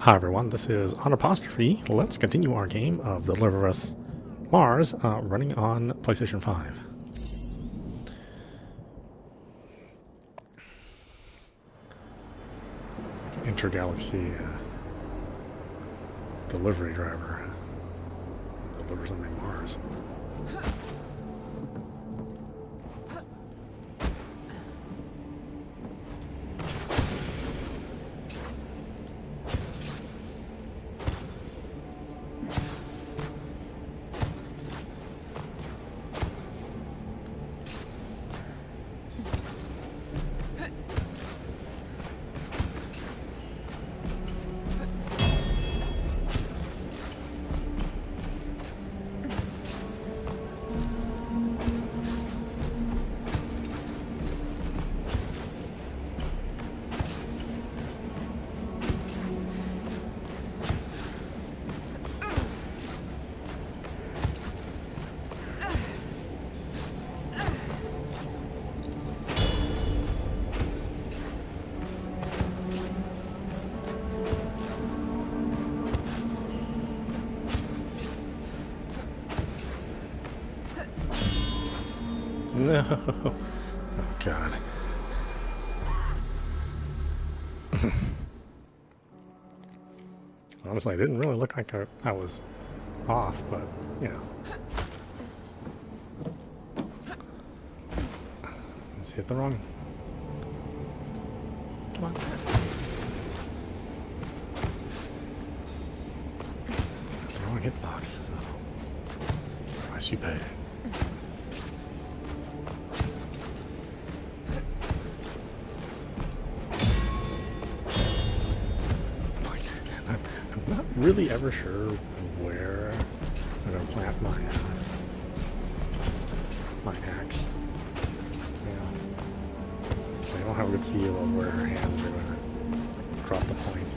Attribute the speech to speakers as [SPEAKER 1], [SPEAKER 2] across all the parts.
[SPEAKER 1] Hi everyone, this is audap. Let's continue our game of Deliver Us Mars, running on PlayStation 5. Like an intergalaxy delivery driver delivers something to Mars. No. Oh, God. Honestly, it didn't really look like I was off, but, you know. Let's hit the wrong. Come on. The wrong hitbox, so. Price you pay. I'm not really ever sure where I'm going to plant my axe. I don't have a good feel of where her hands are going to drop the point.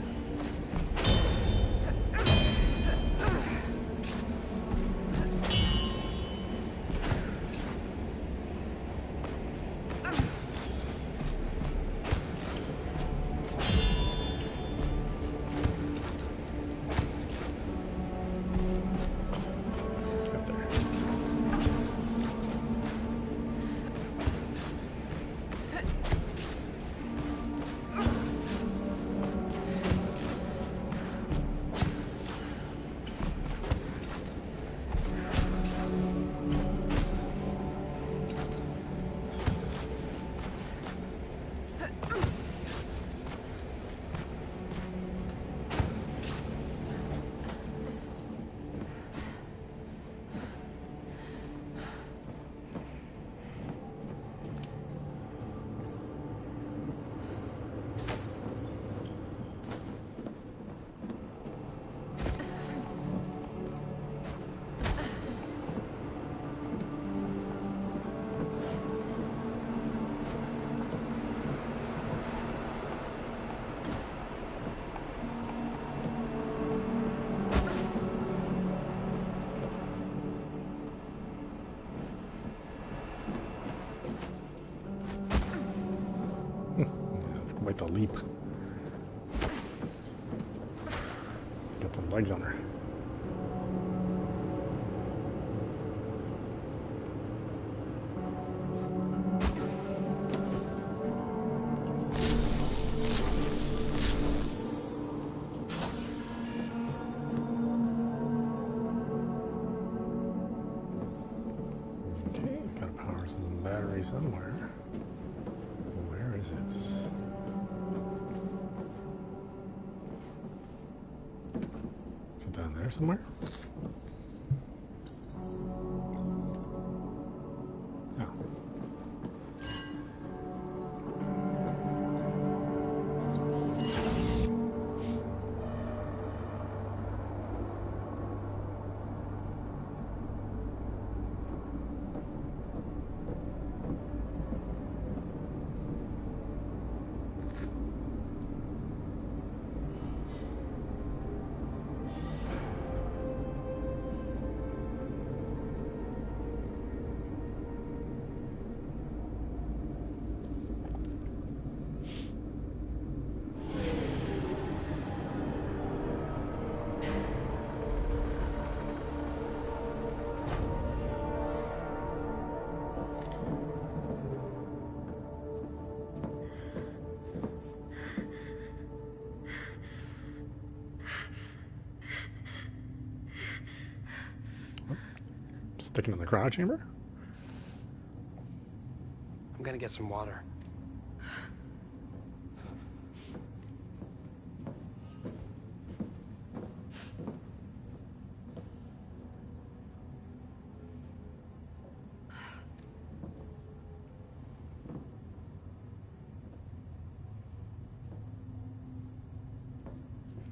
[SPEAKER 1] That's quite the leap. Got some legs on her. Okay, gotta power some battery somewhere. Where is it? Is it down there somewhere? Oh. sticking in the cryo chamber?
[SPEAKER 2] I'm gonna get some water.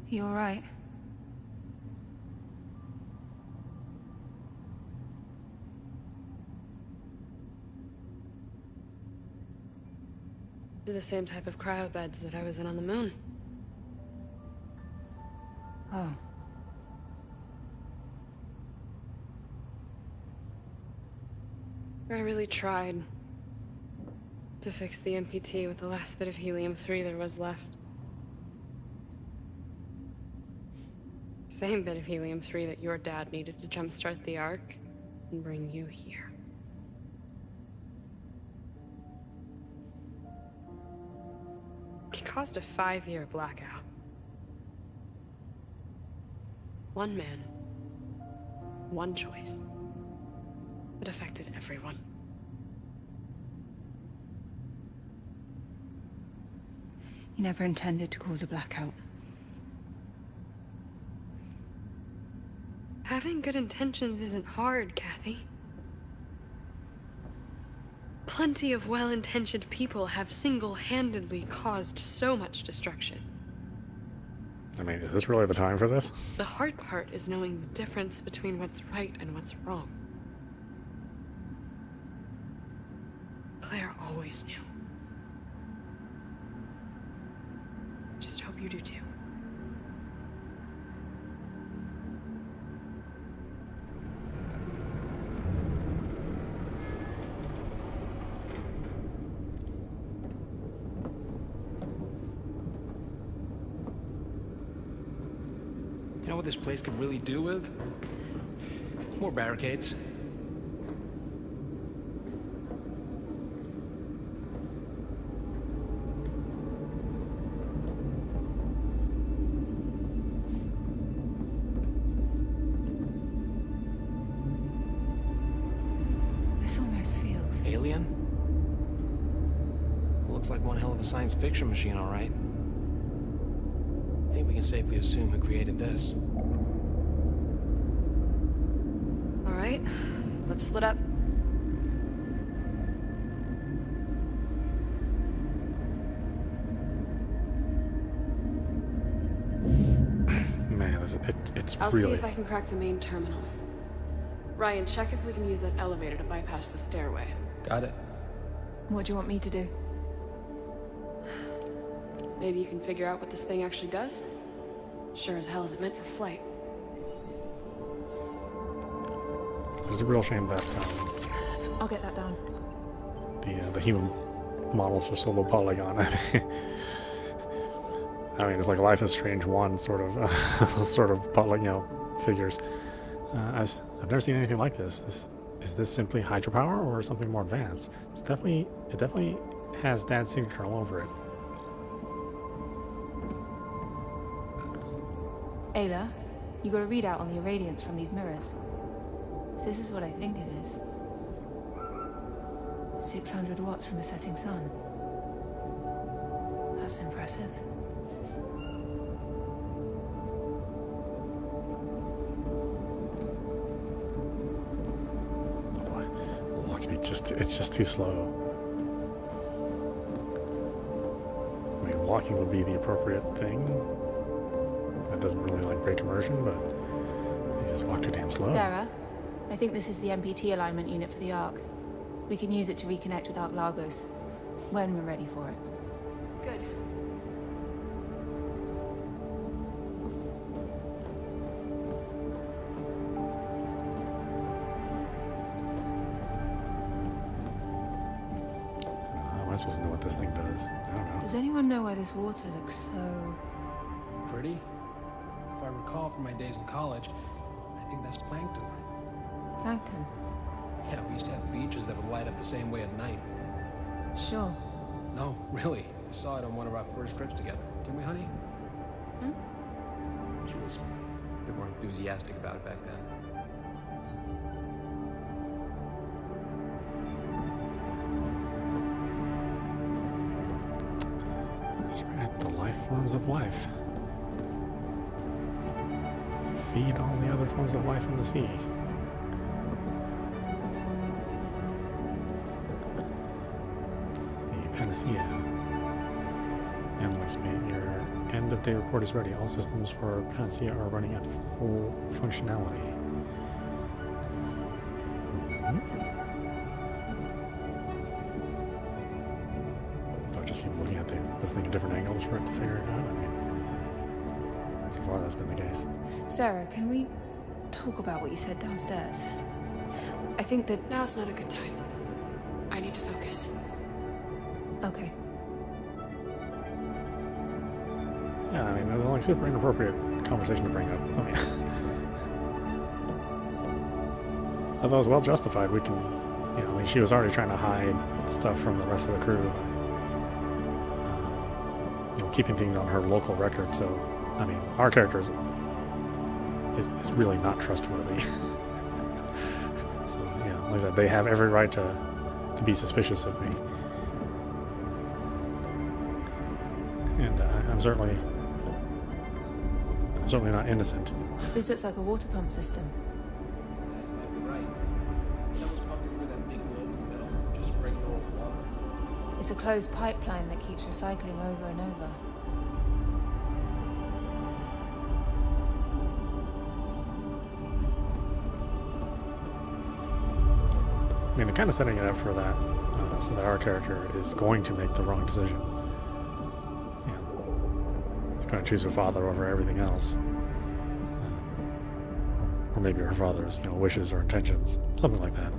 [SPEAKER 3] You all right?
[SPEAKER 4] They're the same type of cryo beds that I was in on the moon.
[SPEAKER 3] Oh.
[SPEAKER 4] I really tried to fix the MPT with the last bit of helium-3 there was left. Same bit of helium-3 that your dad needed to jumpstart the Ark and bring you here. It caused a 5-year blackout. One man, one choice. It affected everyone.
[SPEAKER 3] You never intended to cause a blackout.
[SPEAKER 4] Having good intentions isn't hard, Kathy. Plenty of well-intentioned people have single-handedly caused so much destruction.
[SPEAKER 1] I mean, is this really the time for this?
[SPEAKER 4] The hard part is knowing the difference between what's right and what's wrong. Claire always knew. Just hope you do too.
[SPEAKER 2] You know what this place could really do with? More barricades.
[SPEAKER 3] This almost feels...
[SPEAKER 2] Alien? Looks like one hell of a science fiction machine, all right. I think we can safely assume who created this.
[SPEAKER 4] All right, let's split up.
[SPEAKER 1] Man, it's
[SPEAKER 4] I'll
[SPEAKER 1] really...
[SPEAKER 4] see if I can crack the main terminal. Ryan, check if we can use that elevator to bypass the stairway.
[SPEAKER 2] Got it.
[SPEAKER 3] What do you want me to do?
[SPEAKER 4] Maybe you can figure out what this thing actually does? Sure as hell is it meant for flight.
[SPEAKER 1] It's a real shame that
[SPEAKER 3] I'll get that done.
[SPEAKER 1] the human models are so low polygon. I mean, it's like Life is Strange 1 sort of figures. I've never seen anything like this. Is this simply hydropower or something more advanced? It definitely has Dad's signature all over it.
[SPEAKER 3] Ayla, you got a readout on the irradiance from these mirrors. If this is what I think it is... 600 watts from a setting sun. That's impressive.
[SPEAKER 1] The walk speed it's just too slow. I mean, walking would be the appropriate thing. That doesn't really like break immersion, but you just walk too damn slow.
[SPEAKER 3] Sarah, I think this is the MPT alignment unit for the Ark. We can use it to reconnect with Ark Lagos when we're ready for it.
[SPEAKER 4] Good.
[SPEAKER 1] How am I supposed to know what this thing does? I don't know.
[SPEAKER 3] Does anyone know why this water looks so...
[SPEAKER 2] Pretty? If I recall from my days in college, I think that's plankton.
[SPEAKER 3] plankton?
[SPEAKER 2] Yeah, we used to have beaches that would light up the same way at night.
[SPEAKER 3] Sure.
[SPEAKER 2] No, really. I saw it on one of our first trips together. Didn't we, honey?
[SPEAKER 4] Hmm?
[SPEAKER 2] She was a bit more enthusiastic about it back then.
[SPEAKER 1] forms of life. Feed all the other forms of life in the sea. Let's see, Panacea. Analyst mate, your end of day report is ready. All systems for Panacea are running at full functionality. Do I just keep looking at this thing at different angles for it to figure it out? I mean, so far that's been the case.
[SPEAKER 3] Sarah, can we talk about what you said downstairs? I think that...
[SPEAKER 4] Now's not a good time. I need to focus.
[SPEAKER 3] Okay.
[SPEAKER 1] Yeah, I mean, that's like super inappropriate conversation to bring up. I mean, although it's well justified, we can, you know, I mean, she was already trying to hide stuff from the rest of the crew, you know, keeping things on her local record. So, I mean, our character is really not trustworthy. So, yeah, like I said, they have every right to be suspicious of me, and I'm certainly not innocent.
[SPEAKER 3] This looks like a water pump system.
[SPEAKER 2] You might be right. Someone's pumping through that big globe in the middle, just regular old water.
[SPEAKER 3] It's a closed pipeline that keeps recycling over and over.
[SPEAKER 1] I mean, they're kind of setting it up for that, so that our character is going to make the wrong decision. You know, he's going to choose her father over everything else, or maybe her father's, you know, wishes or intentions, something like that.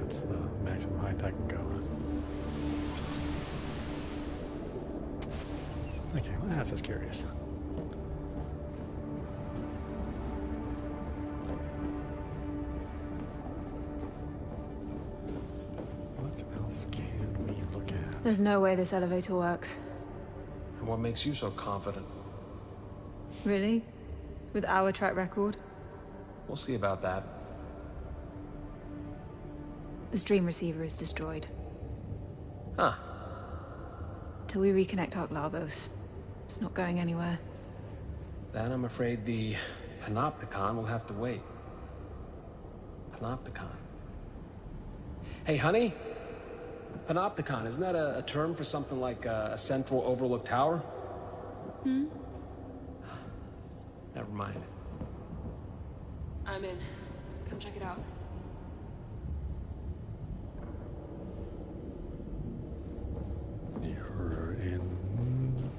[SPEAKER 1] That's the maximum height I can go. Okay, well, that's just curious. What else can we look at?
[SPEAKER 3] There's no way this elevator works.
[SPEAKER 2] And what makes you so confident?
[SPEAKER 3] Really? With our track record?
[SPEAKER 2] We'll see about that.
[SPEAKER 3] The stream receiver is destroyed.
[SPEAKER 2] Huh.
[SPEAKER 3] Till we reconnect Ark Labos, it's not going anywhere.
[SPEAKER 2] Then I'm afraid the Panopticon will have to wait. Panopticon. Hey, honey? Panopticon, isn't that a term for something like a central overlook tower?
[SPEAKER 3] Hmm?
[SPEAKER 2] Never mind.
[SPEAKER 4] I'm in. Come check it out.
[SPEAKER 1] You're in.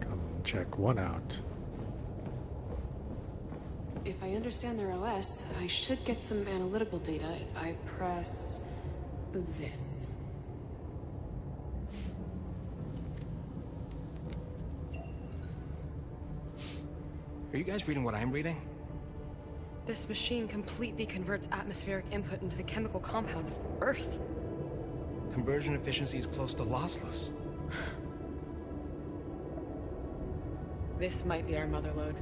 [SPEAKER 1] Come check one out.
[SPEAKER 4] If I understand their OS, I should get some analytical data if I press this.
[SPEAKER 2] Are you guys reading what I'm reading?
[SPEAKER 4] This machine completely converts atmospheric input into the chemical compound of Earth.
[SPEAKER 2] Conversion efficiency is close to lossless.
[SPEAKER 4] This might be our motherlode.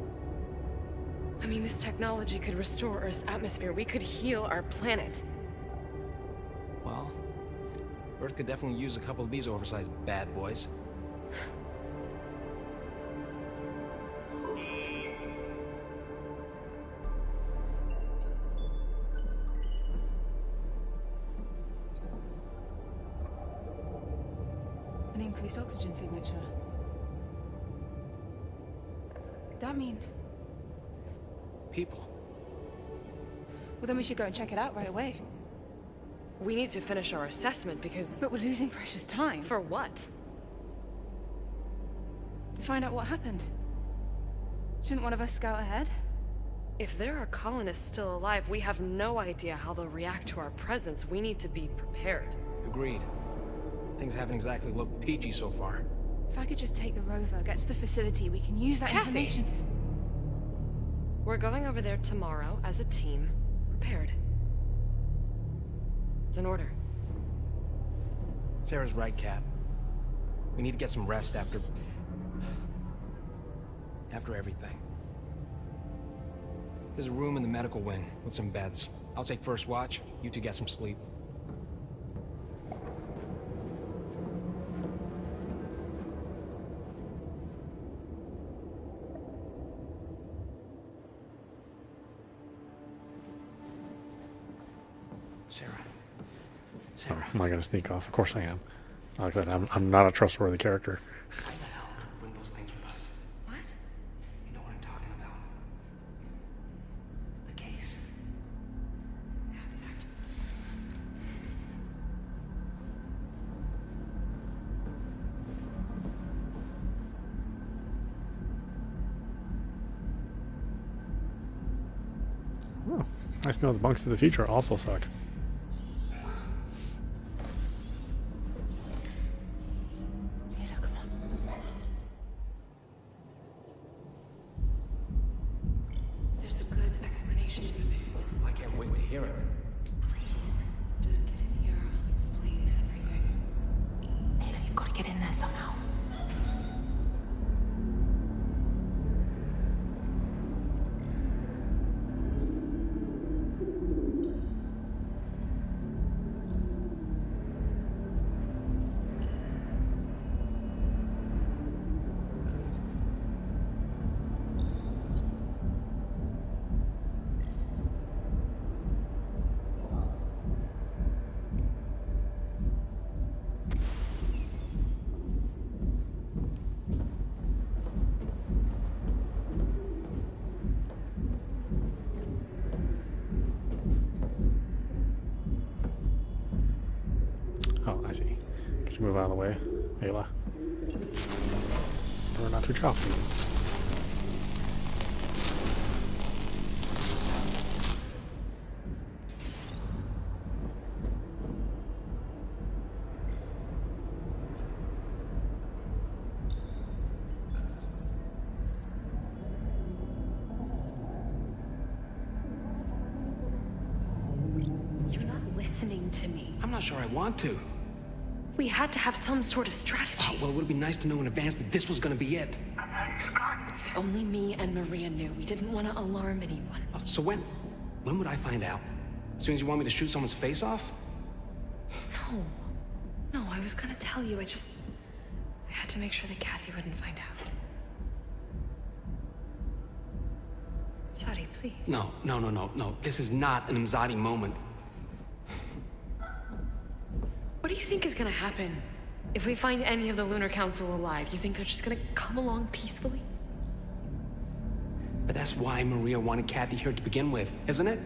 [SPEAKER 4] I mean, this technology could restore Earth's atmosphere. We could heal our planet.
[SPEAKER 2] Well, Earth could definitely use a couple of these oversized bad boys.
[SPEAKER 3] An increased oxygen signature. Could that mean...
[SPEAKER 2] People.
[SPEAKER 3] Well, then we should go and check it out right away.
[SPEAKER 4] We need to finish our assessment because...
[SPEAKER 3] But we're losing precious time.
[SPEAKER 4] For what?
[SPEAKER 3] To find out what happened. Shouldn't one of us scout ahead?
[SPEAKER 4] If there are colonists still alive, we have no idea how they'll react to our presence. We need to be prepared.
[SPEAKER 2] Agreed. Things haven't exactly looked peachy so far.
[SPEAKER 3] If I could just take the rover, get to the facility, we can use that
[SPEAKER 4] Kathy!
[SPEAKER 3] information.
[SPEAKER 4] We're going over there tomorrow as a team, prepared. It's an order.
[SPEAKER 2] Sarah's right, Cap. We need to get some rest after everything. There's a room in the medical wing with some beds. I'll take first watch. You two get some sleep.
[SPEAKER 1] Oh, am I going to sneak off? Of course I am. Like I said, I'm not a trustworthy character.
[SPEAKER 2] Why the hell did we bring those things with us?
[SPEAKER 4] What?
[SPEAKER 2] You know what I'm talking about? The case.
[SPEAKER 4] Outside.
[SPEAKER 1] Oh, nice to know the bunks of the future also suck.
[SPEAKER 4] There's a good explanation for this.
[SPEAKER 2] I can't wait to hear it.
[SPEAKER 4] Just get in here, I'll explain everything.
[SPEAKER 3] Ayla, you've got to get in there somehow.
[SPEAKER 1] Oh, I see. Could you move out of the way, Ayla? We're not too choppy.
[SPEAKER 4] You're not listening to me.
[SPEAKER 2] I'm not sure I want to.
[SPEAKER 4] We had to have some sort of strategy.
[SPEAKER 2] Well, it would be nice to know in advance that this was gonna be it.
[SPEAKER 4] Only me and Maria knew. We didn't want to alarm anyone.
[SPEAKER 2] Oh, so when would I find out? As soon as you want me to shoot someone's face off?
[SPEAKER 4] No. No, I was gonna tell you. I had to make sure that Kathy wouldn't find out. Sorry, please.
[SPEAKER 2] No. This is not an Imzadi moment.
[SPEAKER 4] What do you think is gonna happen? If we find any of the Lunar Council alive, you think they're just gonna come along peacefully?
[SPEAKER 2] But that's why Maria wanted Kathy here to begin with, isn't it?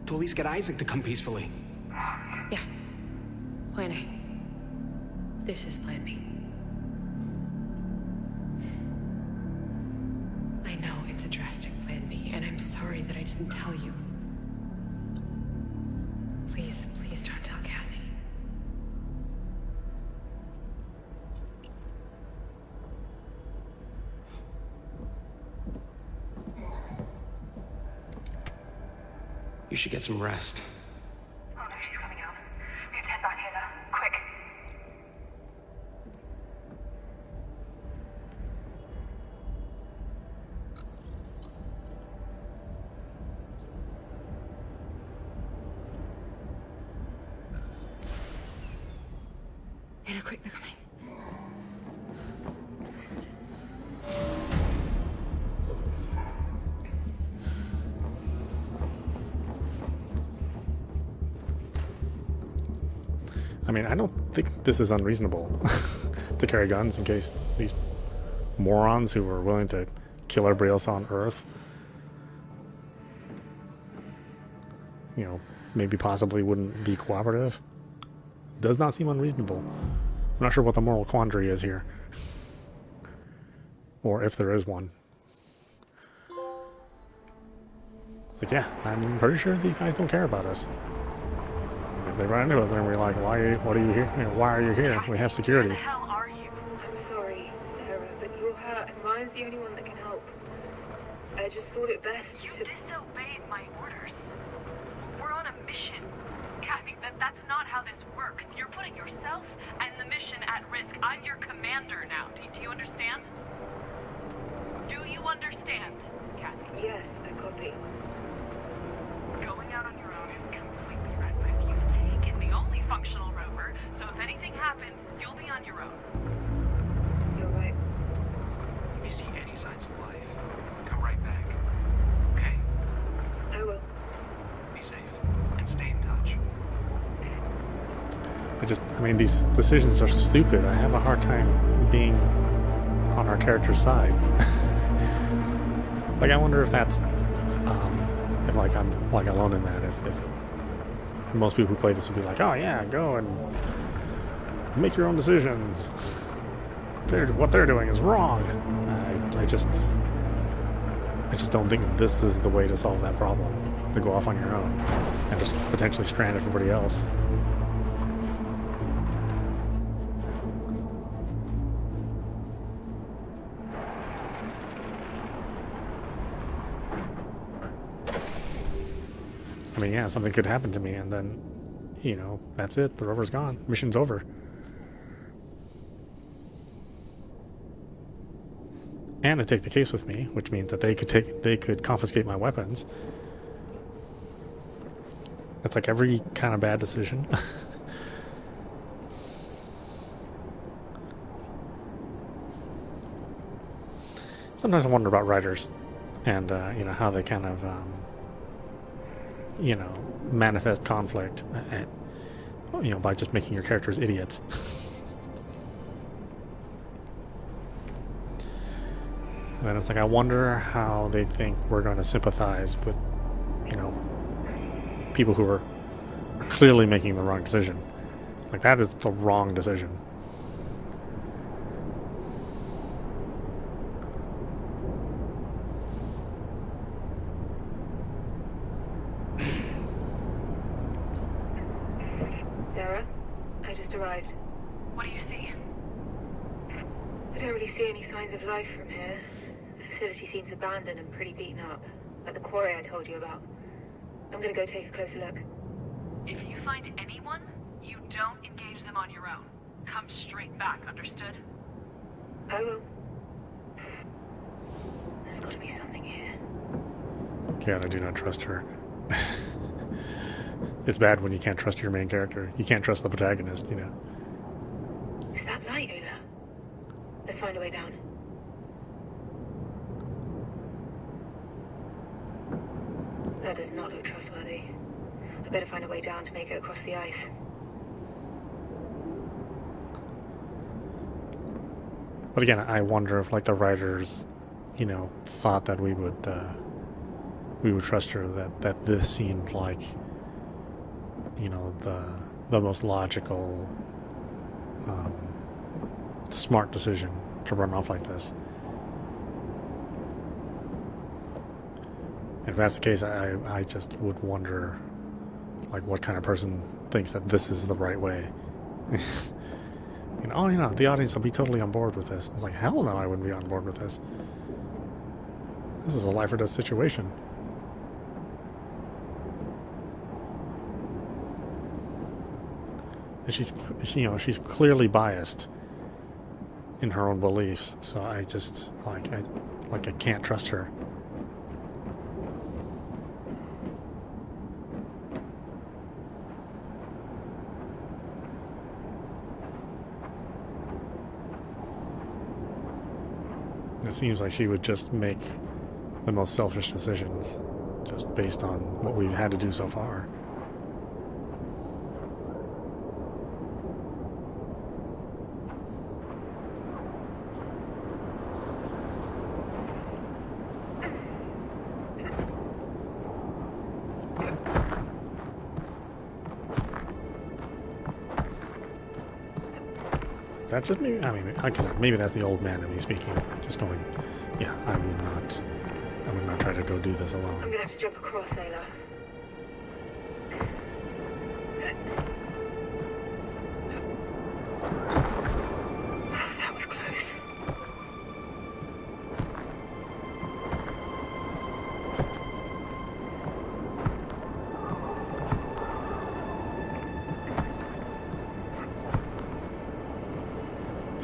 [SPEAKER 2] To at least get Isaac to come peacefully.
[SPEAKER 4] Yeah. Plan A. This is Plan B. I know it's a drastic Plan B, and I'm sorry that I didn't tell you. Please don't tell Kathy.
[SPEAKER 2] You should get some rest.
[SPEAKER 5] Oh no, she's coming out. We have to head back here now. Quick.
[SPEAKER 3] Ayla, quick, they're coming.
[SPEAKER 1] I mean, I don't think this is unreasonable to carry guns in case these morons who are willing to kill everybody else on Earth, you know, maybe possibly wouldn't be cooperative. Does not seem unreasonable. I'm not sure what the moral quandary is here, or if there is one. It's like, yeah, I'm pretty sure these guys don't care about us. If they run into us, then we're like, what are you here? You know, why are you here? We have security.
[SPEAKER 5] Where the hell are you?
[SPEAKER 6] I'm sorry, Sarah, but you're hurt and Ryan's the only one that can help. I just thought it best
[SPEAKER 5] You
[SPEAKER 6] to...
[SPEAKER 5] disobeyed my orders. We're on a mission. Kathy, that's not how this works. You're putting yourself and the mission at risk. I'm your commander now. Do you understand? Do you understand, Kathy?
[SPEAKER 6] Yes, I copy.
[SPEAKER 5] Going out on your own is completely reckless. You've taken the only functional rover, so if anything happens, you'll be on your own.
[SPEAKER 6] You're right.
[SPEAKER 7] If you see any signs of life, come right back. Okay?
[SPEAKER 6] I will.
[SPEAKER 7] Be safe and stay in touch.
[SPEAKER 1] I mean, these decisions are so stupid. I have a hard time being on our character's side. Like, I wonder if that's, if like I'm like alone in that. If most people who play this would be like, oh yeah, go and make your own decisions. What they're doing is wrong. I just don't think this is the way to solve that problem. To go off on your own and just potentially strand everybody else. I mean, yeah, something could happen to me, and then, you know, that's it. The rover's gone. Mission's over. And I take the case with me, which means that they could confiscate my weapons. That's like every kind of bad decision. Sometimes I wonder about writers, and you know, how they kind of you know, manifest conflict, you know, by just making your characters idiots. And then it's like, I wonder how they think we're going to sympathize with, you know, people who are clearly making the wrong decision. Like, that is the wrong decision.
[SPEAKER 6] Sarah, I just arrived.
[SPEAKER 5] What do you see?
[SPEAKER 6] I don't really see any signs of life from here. The facility seems abandoned and pretty beaten up, like the quarry I told you about. I'm gonna go take a closer look.
[SPEAKER 5] If you find anyone, you don't engage them on your own. Come straight back, understood?
[SPEAKER 6] I will. There's gotta be something here.
[SPEAKER 1] God, I do not trust her. It's bad when you can't trust your main character. You can't trust the protagonist, you know.
[SPEAKER 6] Is that light, Una? Let's find a way down. That does not look trustworthy. I better find a way down to make it across the ice.
[SPEAKER 1] But again, I wonder if, like, the writers, you know, thought that we would trust her. That this seemed like, you know, the most logical, smart decision to run off like this. If that's the case, I just would wonder, like, what kind of person thinks that this is the right way. You know, oh, you know, the audience will be totally on board with this. I was like, hell no, I wouldn't be on board with this. This is a life or death situation. And she's clearly biased in her own beliefs. So I just, I can't trust her. It seems like she would just make the most selfish decisions, just based on what we've had to do so far. That's just me. I mean, like I said, maybe that's the old man in me speaking. Just going, yeah, I would not try to go do this alone.
[SPEAKER 6] I'm gonna have to jump across, Ayla. That was close.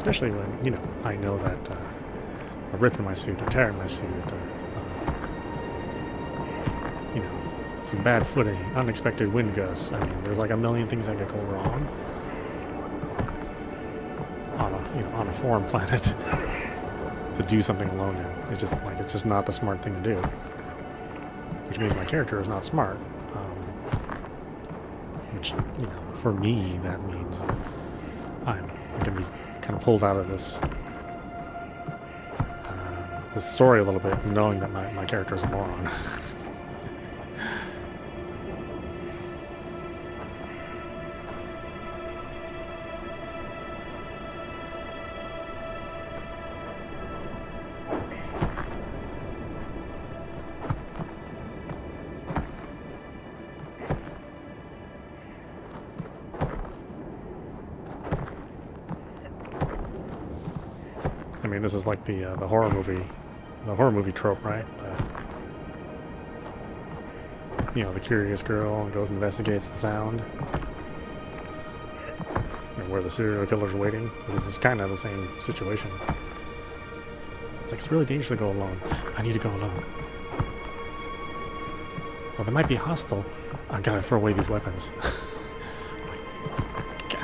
[SPEAKER 1] especially when, you know, I know that a rip in my suit, a tear in my suit, you know, some bad footing, unexpected wind gusts. I mean, there's like a million things that could go wrong on a, you know, on a foreign planet to do something alone in. It's just not the smart thing to do. Which means my character is not smart. Which, you know, for me, that means I'm going to be kind of pulled out of this this story a little bit, knowing that my character is a moron. I mean, this is like the horror movie trope, right? You know, the curious girl goes and investigates the sound, you know, where the serial killer's waiting. This is kind of the same situation. It's like, it's really dangerous to go alone. I need to go alone. Well, they might be hostile. I gotta throw away these weapons. Like,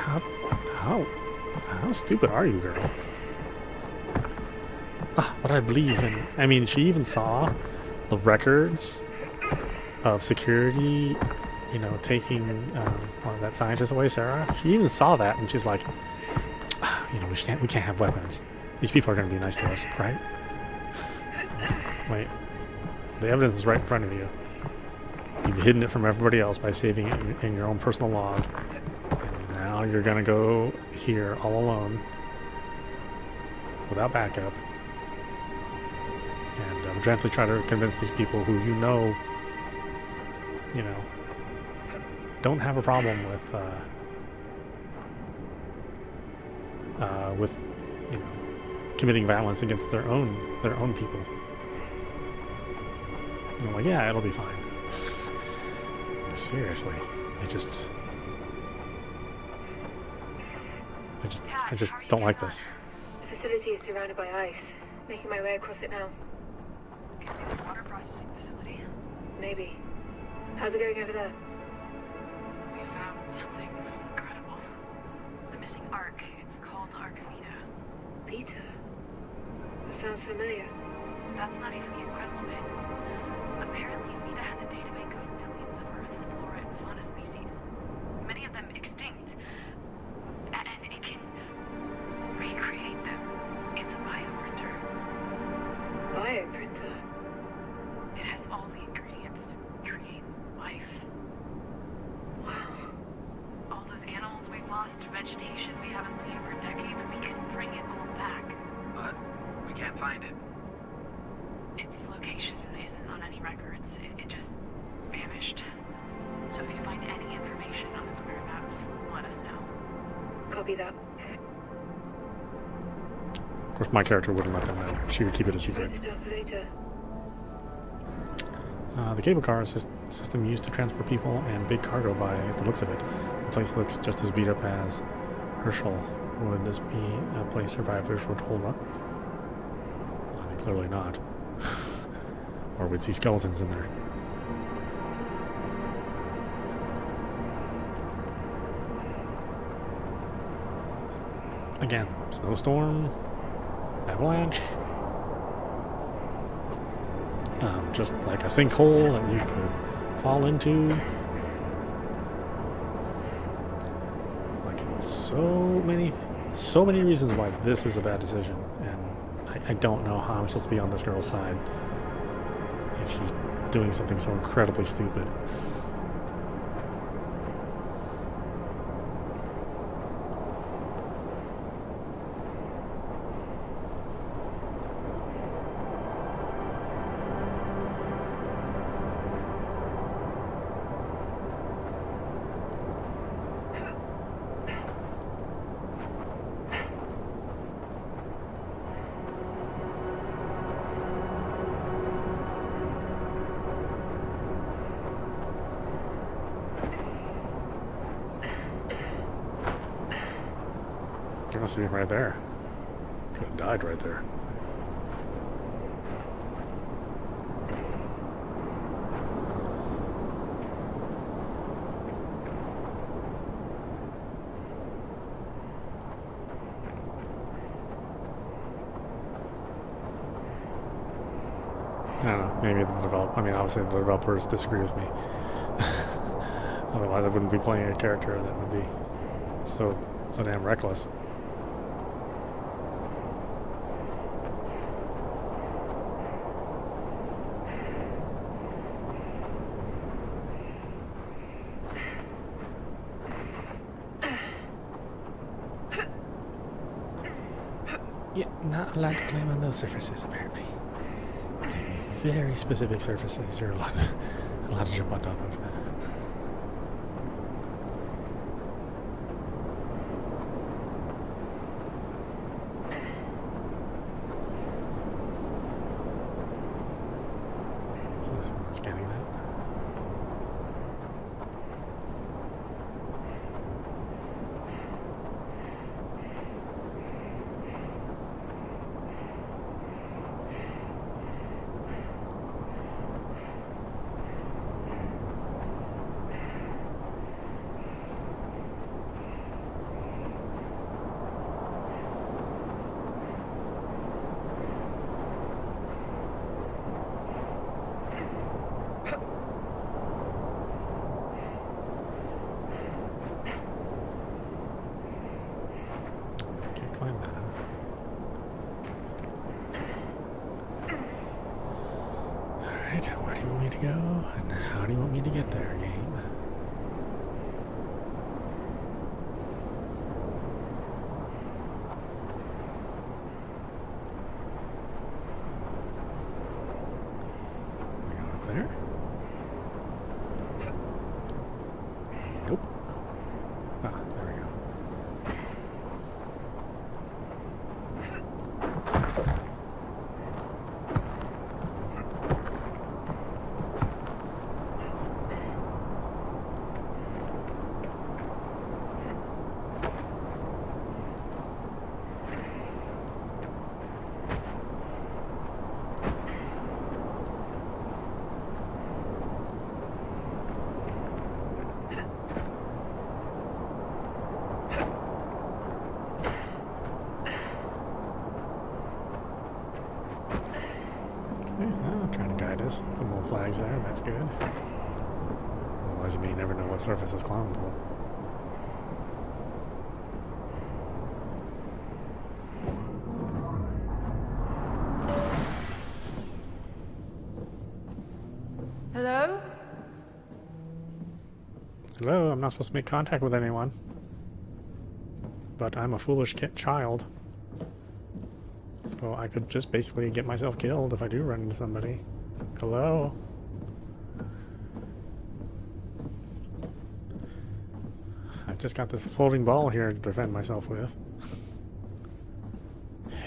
[SPEAKER 1] how stupid are you, girl? But I believe in... I mean, she even saw the records of security, you know, taking that scientist away, Sarah. She even saw that, and she's like, you know, we can't have weapons. These people are going to be nice to us, right? Wait. The evidence is right in front of you. You've hidden it from everybody else by saving it in your own personal log. And now you're going to go here all alone without backup. And gently try to convince these people who you know, don't have a problem with, you know, committing violence against their own people. And I'm like, yeah, it'll be fine. Seriously, I just don't like this.
[SPEAKER 6] The facility is surrounded by ice. Making my way across it now.
[SPEAKER 5] Water processing facility.
[SPEAKER 6] Maybe. How's it going over there?
[SPEAKER 5] We found something incredible. The missing Ark. It's called Ark Vita.
[SPEAKER 6] Peter? That sounds familiar.
[SPEAKER 5] That's not even the incredible bit. Apparently, Vita has a databank of millions of Earth's flora and fauna species. Many of them extinct. And it can recreate them. It's a bioprinter.
[SPEAKER 6] Bioprinter?
[SPEAKER 5] It has all the ingredients to create life.
[SPEAKER 6] Wow.
[SPEAKER 5] All those animals we've lost, vegetation we haven't seen for decades, we can bring it all back.
[SPEAKER 7] But we can't find it.
[SPEAKER 5] Its location isn't on any records. It just vanished. So if you find any information on its whereabouts, let us know.
[SPEAKER 6] Copy that.
[SPEAKER 1] Of course, my character wouldn't let them know. She would keep it a secret.
[SPEAKER 6] Write this down for later.
[SPEAKER 1] The cable car is a system used to transport people and big cargo by the looks of it. The place looks just as beat up as Herschel. Would this be a place survivors would hold up? I mean, clearly not. Or we'd see skeletons in there. Again, snowstorm, avalanche, just like a sinkhole that you could fall into. Like so many reasons why this is a bad decision, and I don't know how I'm supposed to be on this girl's side if she's doing something so incredibly stupid. I see it right there. Could have died right there. I don't know, maybe obviously the developers disagree with me. Otherwise I wouldn't be playing a character that would be so damn reckless. Yeah, not allowed to climb on those surfaces apparently. Very specific surfaces you're allowed to jump on top of. So this one, scanning that. Climb that up. Alright, where do you want me to go? And how do you want me to get there, game? We going up there? Nope. Ah, there we go. Trying to guide us. Put more flags there, that's good. Otherwise, you may never know what surface is climbable.
[SPEAKER 3] Hello?
[SPEAKER 1] Hello, I'm not supposed to make contact with anyone. But I'm a foolish child. So I could just basically get myself killed if I do run into somebody. Hello? I've just got this floating ball here to defend myself with.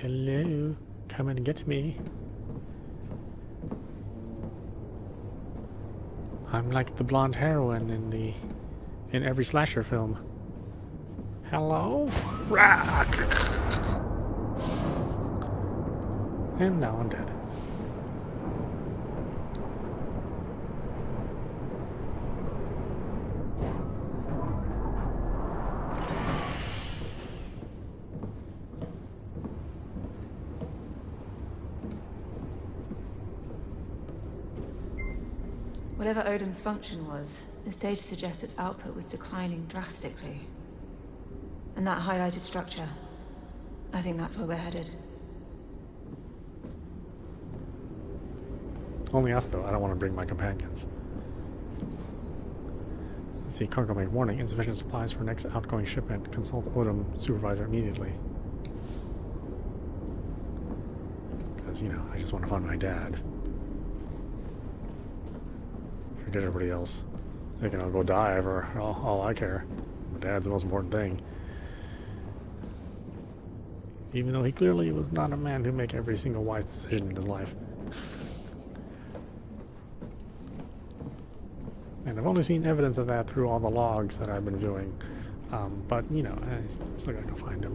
[SPEAKER 1] Hello? Come and get me. I'm like the blonde heroine in every slasher film. Hello? Rock! And now I'm dead.
[SPEAKER 3] Whatever Odin's function was, this data suggests its output was declining drastically. And that highlighted structure, I think that's where we're headed.
[SPEAKER 1] Only us, though. I don't want to bring my companions. Let's see. Cargo made warning. Insufficient supplies for next outgoing shipment. Consult Odom supervisor immediately. Because, you know, I just want to find my dad. Forget everybody else. They can all go die for all I care. My dad's the most important thing. Even though he clearly was not a man who make every single wise decision in his life. And I've only seen evidence of that through all the logs that I've been viewing. But, you know, I'm still gotta go find him.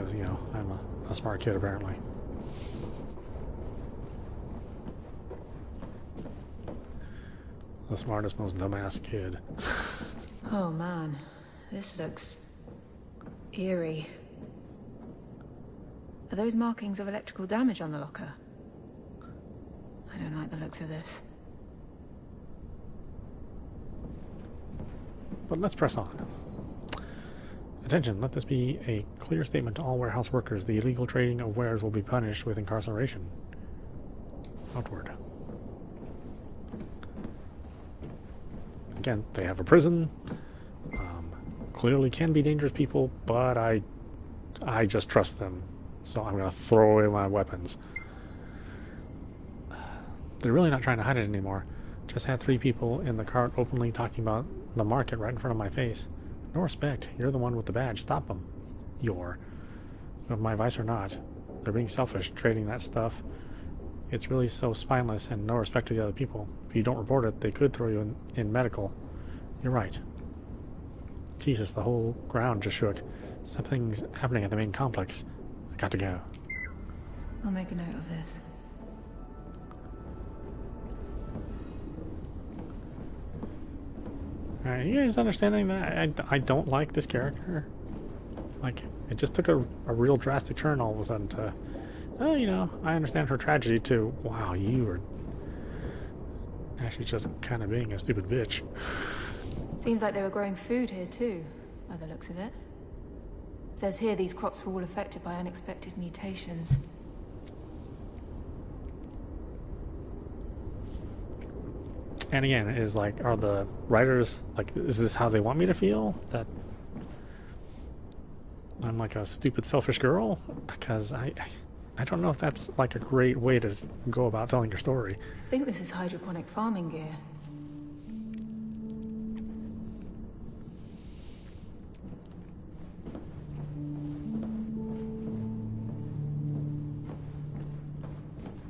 [SPEAKER 1] because, you know, I'm a smart kid apparently. The smartest, most dumbass kid.
[SPEAKER 3] Oh man, this looks eerie. Are those markings of electrical damage on the locker? I don't like the looks of this.
[SPEAKER 1] But let's press on. Attention, let this be a clear statement to all warehouse workers. The illegal trading of wares will be punished with incarceration. Outward. Again, they have a prison. Clearly can be dangerous people, but I just trust them. So I'm going to throw away my weapons. They're really not trying to hide it anymore. Just had 3 people in the cart openly talking about the market right in front of my face. No respect. You're the one with the badge. Stop them. You have my advice or not. They're being selfish, trading that stuff. It's really so spineless and no respect to the other people. If you don't report it, they could throw you in medical. You're right. Jesus, the whole ground just shook. Something's happening at the main complex. I got to go.
[SPEAKER 3] I'll make a note of this.
[SPEAKER 1] Alright, you guys understanding that I don't like this character? Like, it just took a real drastic turn all of a sudden to, oh, you know, I understand her tragedy to, wow, you are actually just kind of being a stupid bitch.
[SPEAKER 3] Seems like they were growing food here too, by the looks of it. It says here these crops were all affected by unexpected mutations.
[SPEAKER 1] And again, are the writers, like, is this how they want me to feel? That I'm like a stupid, selfish girl? Because I don't know if that's like a great way to go about telling your story.
[SPEAKER 3] I think this is hydroponic farming gear.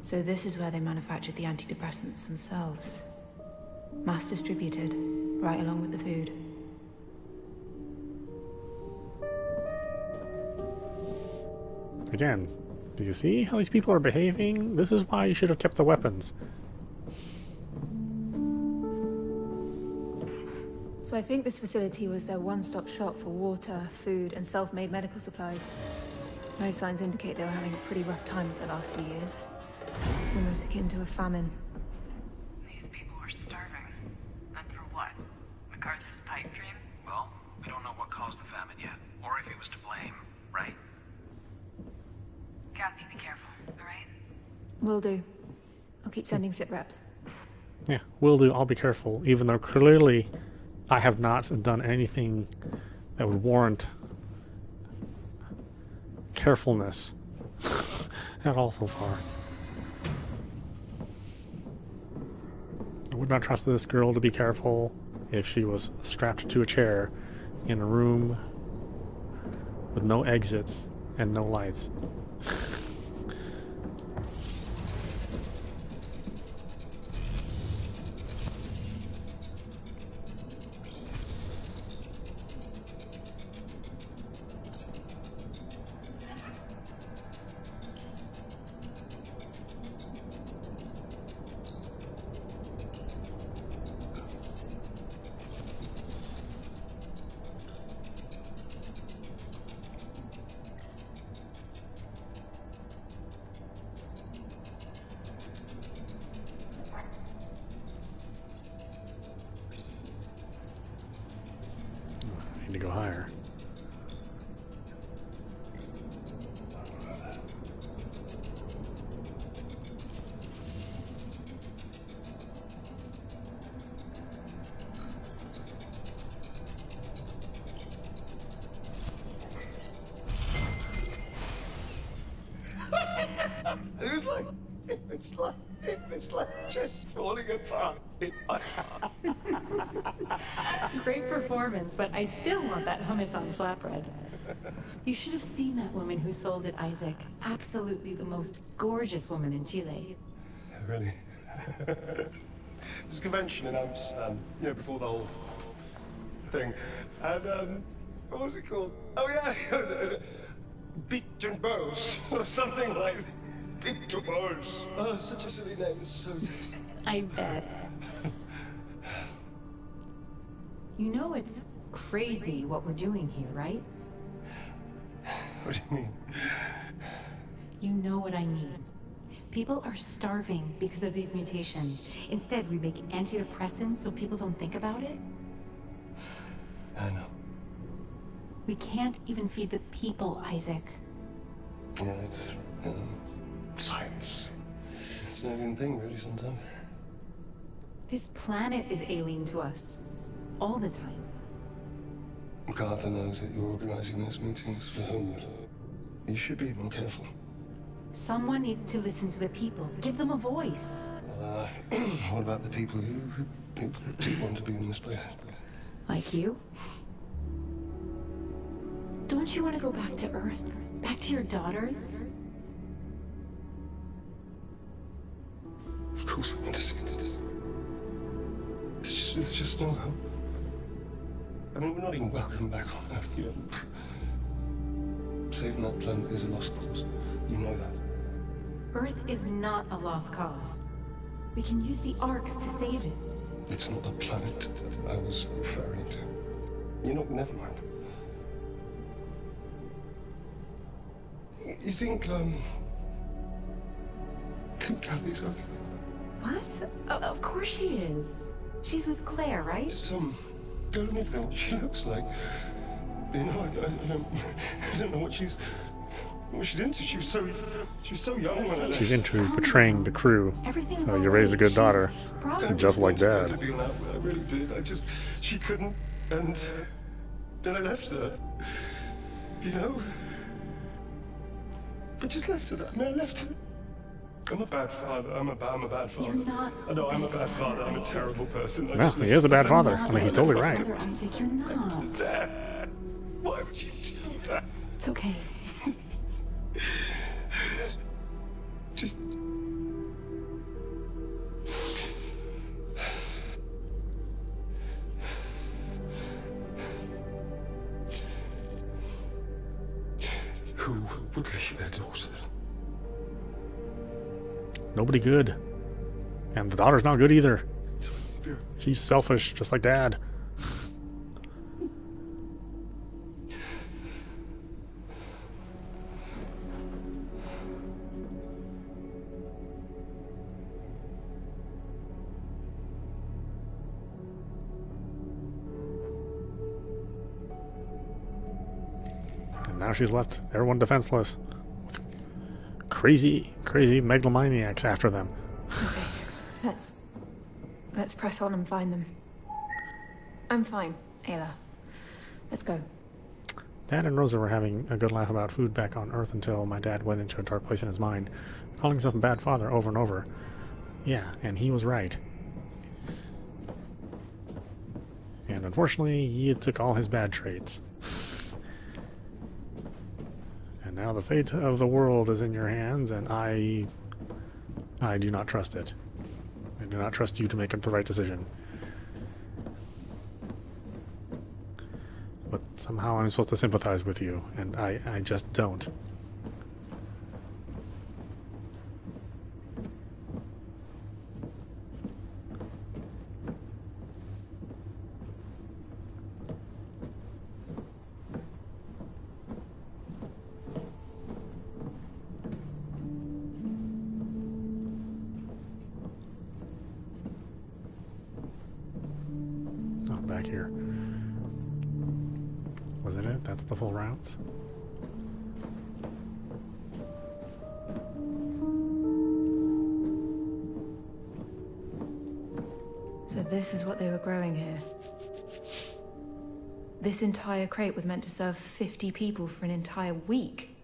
[SPEAKER 3] So this is where they manufactured the antidepressants themselves. Mass distributed, right along with the food.
[SPEAKER 1] Again, do you see how these people are behaving? This is why you should have kept the weapons.
[SPEAKER 3] So I think this facility was their one-stop shop for water, food, and self-made medical supplies. Most signs indicate they were having a pretty rough time with the last few years. Almost akin to a famine.
[SPEAKER 5] These people were starving. And for what? MacArthur's pipe dream?
[SPEAKER 7] Well, we don't know what caused the famine yet, or if he was to blame, right?
[SPEAKER 5] Kathy, be careful, alright?
[SPEAKER 3] Will do. I'll keep sending sit reps.
[SPEAKER 1] Yeah, will do. I'll be careful. Even though clearly I have not done anything that would warrant carefulness at all so far. I would not trust this girl to be careful if she was strapped to a chair in a room with no exits and no lights. To go higher.
[SPEAKER 8] It was like just falling apart in my heart.
[SPEAKER 9] Great performance, but I still want that hummus on flatbread. You should have seen that woman who sold it, Isaac. Absolutely the most gorgeous woman in Chile.
[SPEAKER 8] Really? There's a convention in Amsterdam, you know, before the whole thing. And, what was it called? Oh, yeah, it was Beat and Bows, or something like Beat and Bows. Oh, such a silly name, it's so tasty.
[SPEAKER 9] I bet. You know it's crazy what we're doing here, right?
[SPEAKER 8] What do you mean?
[SPEAKER 9] You know what I mean. People are starving because of these mutations. Instead, we make antidepressants so people don't think about it.
[SPEAKER 8] I know.
[SPEAKER 9] We can't even feed the people, Isaac.
[SPEAKER 8] Yeah, it's science. It's an alien thing, really, sometimes.
[SPEAKER 9] This planet is alien to us. All the time.
[SPEAKER 8] MacArthur knows that you're organizing those meetings for Homewood. You should be more careful.
[SPEAKER 9] Someone needs to listen to the people. Give them a voice.
[SPEAKER 8] What about the people who do want to be in this place?
[SPEAKER 9] Like you? Don't you want to go back to Earth? Back to your daughters?
[SPEAKER 8] Of course I want to see this. It's just no hope. I mean, we're not even welcome back on Earth, you know. Saving that planet is a lost cause. You know that.
[SPEAKER 9] Earth is not a lost cause. We can use the arcs to save it.
[SPEAKER 8] It's not the planet that I was referring to. You know, never mind. You think Kathy's okay?
[SPEAKER 9] What? Of course she is. She's with Claire, right?
[SPEAKER 8] Just, I don't even know what she looks like. You know, I don't know what she's into. She was so young when I left.
[SPEAKER 1] She's into betraying the crew. So you raise a good daughter, just like Dad.
[SPEAKER 8] To be on that, I really did. She couldn't, and then I left her. You know? I just left her. I left her. I'm a bad father. I'm a bad father.
[SPEAKER 9] You're not.
[SPEAKER 8] I know I'm a bad father. I'm a terrible person.
[SPEAKER 1] No, he is a bad father. I mean, he's totally right.
[SPEAKER 9] Isaac, you're not.
[SPEAKER 8] Dad, why would you do that?
[SPEAKER 9] It's okay.
[SPEAKER 8] Just. Who would leave their daughter?
[SPEAKER 1] Nobody good. And the daughter's not good either. She's selfish, just like Dad. And now she's left everyone defenseless. With crazy megalomaniacs after them.
[SPEAKER 3] Okay, let's press on and find them. I'm fine, Ayla. Let's go.
[SPEAKER 1] Dad and Rosa were having a good laugh about food back on Earth until my dad went into a dark place in his mind, calling himself a bad father over and over. Yeah, and he was right. And unfortunately, he took all his bad traits. And now the fate of the world is in your hands, and I do not trust it. I do not trust you to make the right decision. But somehow I'm supposed to sympathize with you, and I just don't. Oh, back here. Was it? That's the full routes?
[SPEAKER 3] So this is what they were growing here. This entire crate was meant to serve 50 people for an entire week.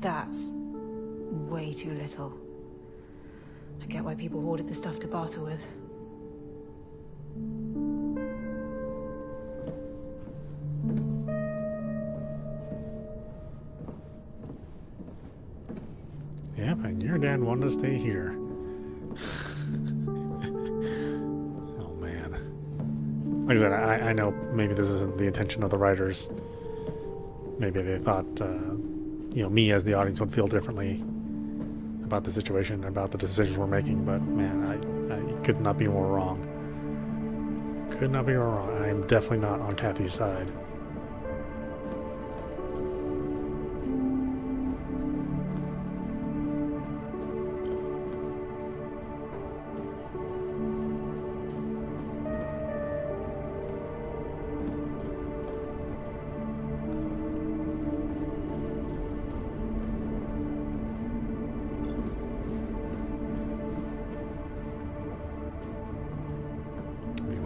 [SPEAKER 3] That's way too little. I get why people hoarded the stuff to barter with.
[SPEAKER 1] Yep, and your dad wanted to stay here. Oh, man. Like I said, I know maybe this isn't the intention of the writers, maybe they thought, you know, me as the audience would feel differently about the situation, about the decisions we're making. But man, I could not be more wrong. Could not be more wrong. I am definitely not on Kathy's side.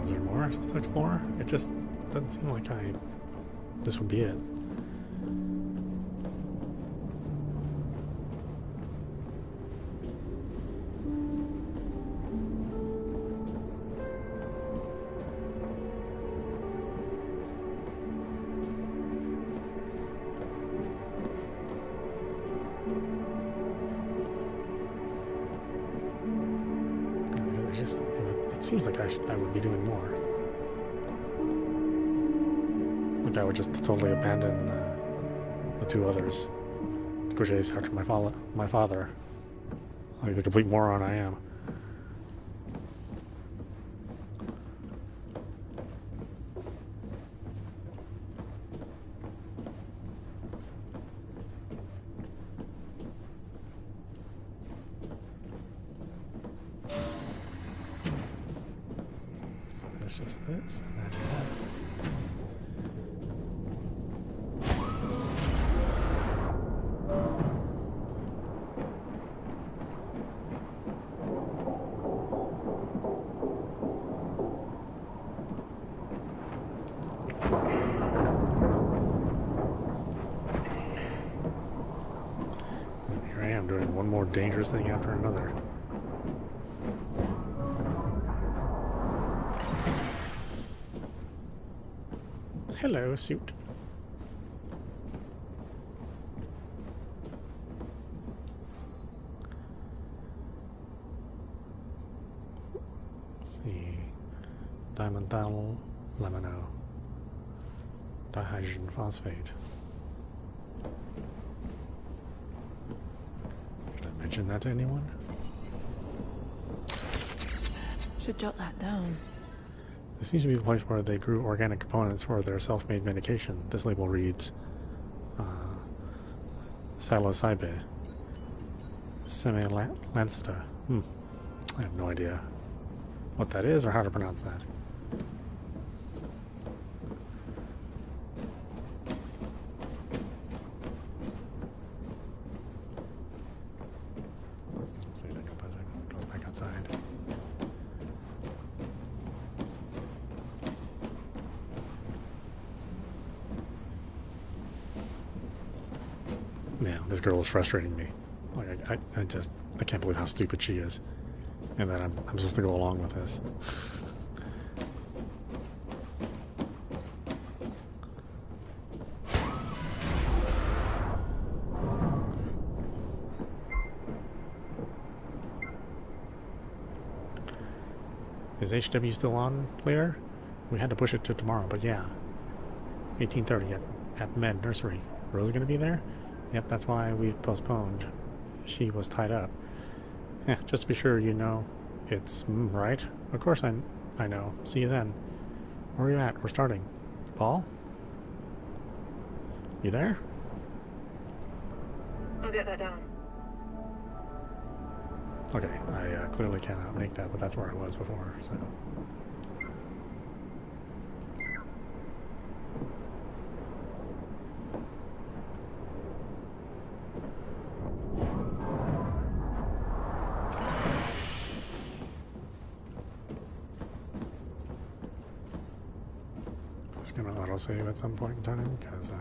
[SPEAKER 1] Was there more to explore? It just doesn't seem like this would be it. It seems like I would be doing more. Like I would just totally abandon the two others to go chase after my father. Like the complete moron I am. That's just this, and then this. Here I am doing one more dangerous thing after another. Hello, suit. Let's see. Dimethyl lemino. Dihydrogen phosphate. Should I mention that to anyone?
[SPEAKER 3] Should jot that down.
[SPEAKER 1] This seems to be the place where they grew organic components for their self-made medication. This label reads psilocybe semi-lanceta. I have no idea what that is or how to pronounce that. Let's see, that goes back outside. Yeah, this girl is frustrating me. Like I can't believe how stupid she is, and that I'm supposed to go along with this. Is HW still on, Lear? We had to push it to tomorrow, but yeah. 18:30 at Med Nursery. Rose gonna be there? Yep, that's why we've postponed. She was tied up. Yeah, just to be sure you know it's right. Of course I know. See you then. Where are you at? We're starting. Paul? You there?
[SPEAKER 6] I'll get that down.
[SPEAKER 1] Okay, I clearly cannot make that, but that's where I was before, so... It's gonna autosave at some point in time, because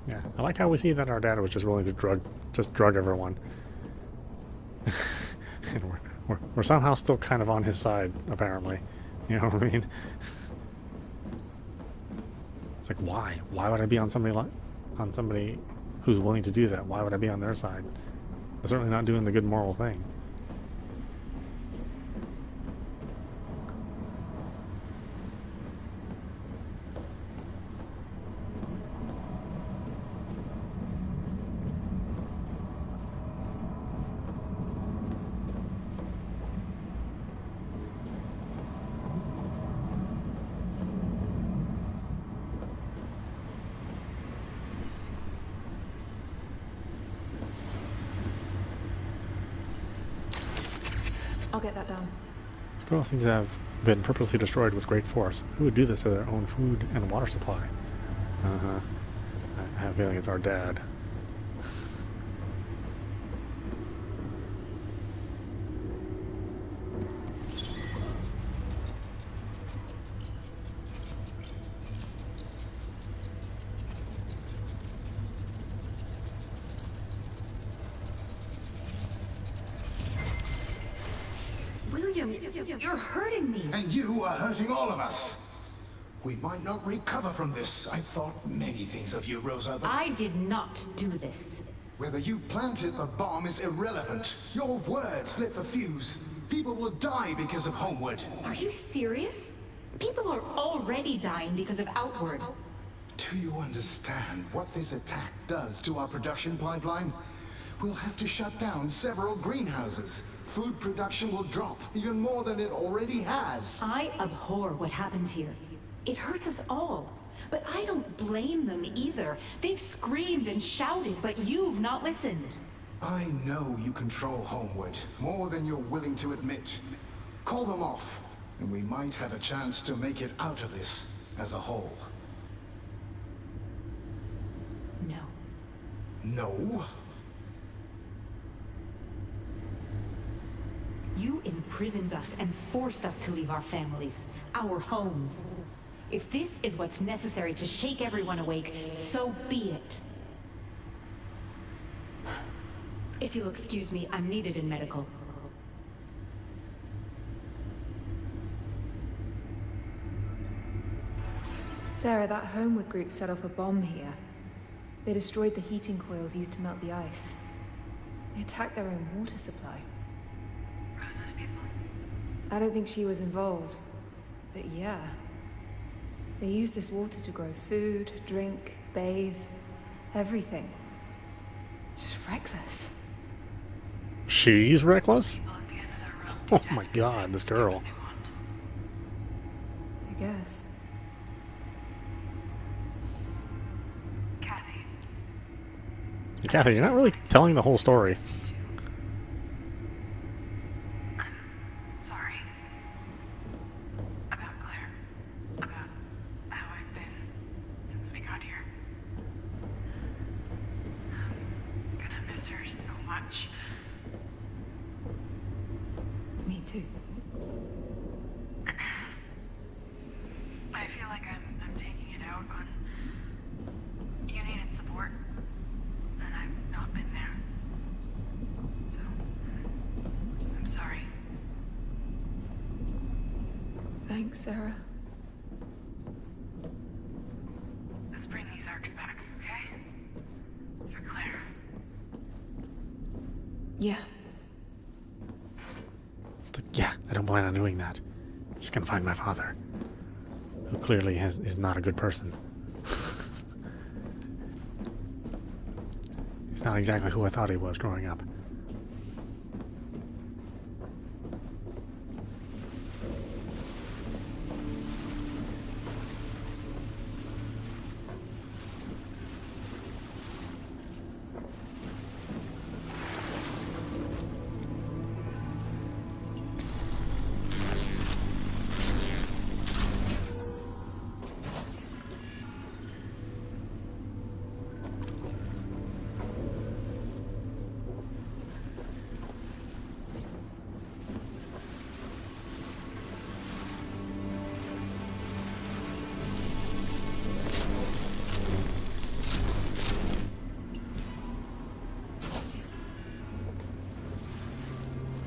[SPEAKER 1] yeah, I like how we see that our dad was just willing to drug everyone, and we're somehow still kind of on his side, apparently. You know what I mean? It's like, why? Why would I be on somebody on somebody who's willing to do that. Why would I be on their side? They're certainly not doing the good moral thing.
[SPEAKER 3] I'll get that down.
[SPEAKER 1] This girl seems to have been purposely destroyed with great force. Who would do this to their own food and water supply? Uh-huh. I have a feeling it's our dad.
[SPEAKER 9] William, you're hurting me.
[SPEAKER 10] And you are hurting all of us. We might not recover from this. I thought many things of you, Rosa, but
[SPEAKER 9] I did not do this.
[SPEAKER 10] whether you planted the bomb is irrelevant. Your words lit the fuse. People will die because of Homeward.
[SPEAKER 9] Are you serious? People are already dying because of Outward.
[SPEAKER 10] Do you understand what this attack does to our production pipeline? We'll have to shut down several greenhouses. Food production will drop even more than it already has.
[SPEAKER 9] I abhor what happened here. It hurts us all. But I don't blame them either. They've screamed and shouted, but you've not listened.
[SPEAKER 10] I know you control Homeward more than you're willing to admit. Call them off, and we might have a chance to make it out of this as a whole.
[SPEAKER 9] No.
[SPEAKER 10] No?
[SPEAKER 9] You imprisoned us and forced us to leave our families, our homes. If this is what's necessary to shake everyone awake, so be it. If you'll excuse me, I'm needed in medical.
[SPEAKER 3] Sarah, that Homeward group set off a bomb here. They destroyed the heating coils used to melt the ice. They attacked their own water supply.
[SPEAKER 5] Rosa's people.
[SPEAKER 3] I don't think she was involved, but yeah. They used this water to grow food, drink, bathe, everything. Just reckless.
[SPEAKER 1] She's reckless?
[SPEAKER 5] People at the end of their rope
[SPEAKER 1] Oh
[SPEAKER 5] do
[SPEAKER 1] my
[SPEAKER 5] test
[SPEAKER 1] god, this girl.
[SPEAKER 5] what they want.
[SPEAKER 3] I guess.
[SPEAKER 5] Kathy,
[SPEAKER 1] Hey, Kathy, you're not really telling the whole story.
[SPEAKER 5] I'm sorry. About Claire. About how I've been since we got here. I'm gonna miss her so much.
[SPEAKER 3] Me too.
[SPEAKER 5] I feel like I'm taking it out on... You needed support, and I've not been there. So, I'm sorry.
[SPEAKER 3] Thanks, Sarah.
[SPEAKER 5] Let's bring these arcs back, okay? For Claire.
[SPEAKER 3] Yeah.
[SPEAKER 1] It's like, yeah, I don't plan on doing that. Just gonna find my father, who clearly is not a good person. He's not exactly who I thought he was growing up.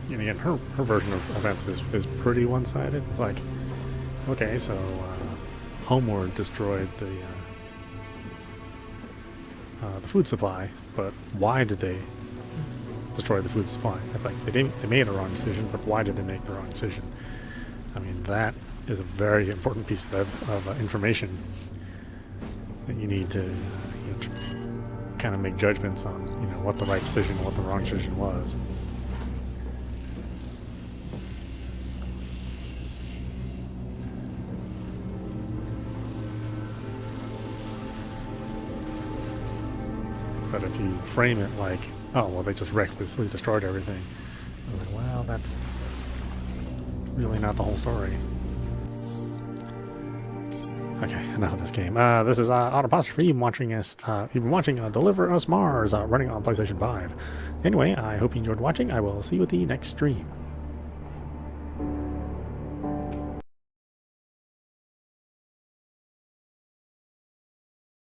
[SPEAKER 1] And again, her version of events is pretty one-sided. It's like, okay, so Homeward destroyed the food supply, but why did they destroy the food supply? It's like they made a wrong decision, but why did they make the wrong decision? I mean, that is a very important piece of information that you need to kind of make judgments on, what the right decision, what the wrong decision was. But if you frame it like, oh, well, they just recklessly destroyed everything, I'm like, well, that's really not the whole story. Okay, enough of this game. This is audap. You've been watching Deliver Us Mars running on PlayStation 5. Anyway, I hope you enjoyed watching. I will see you at the next stream.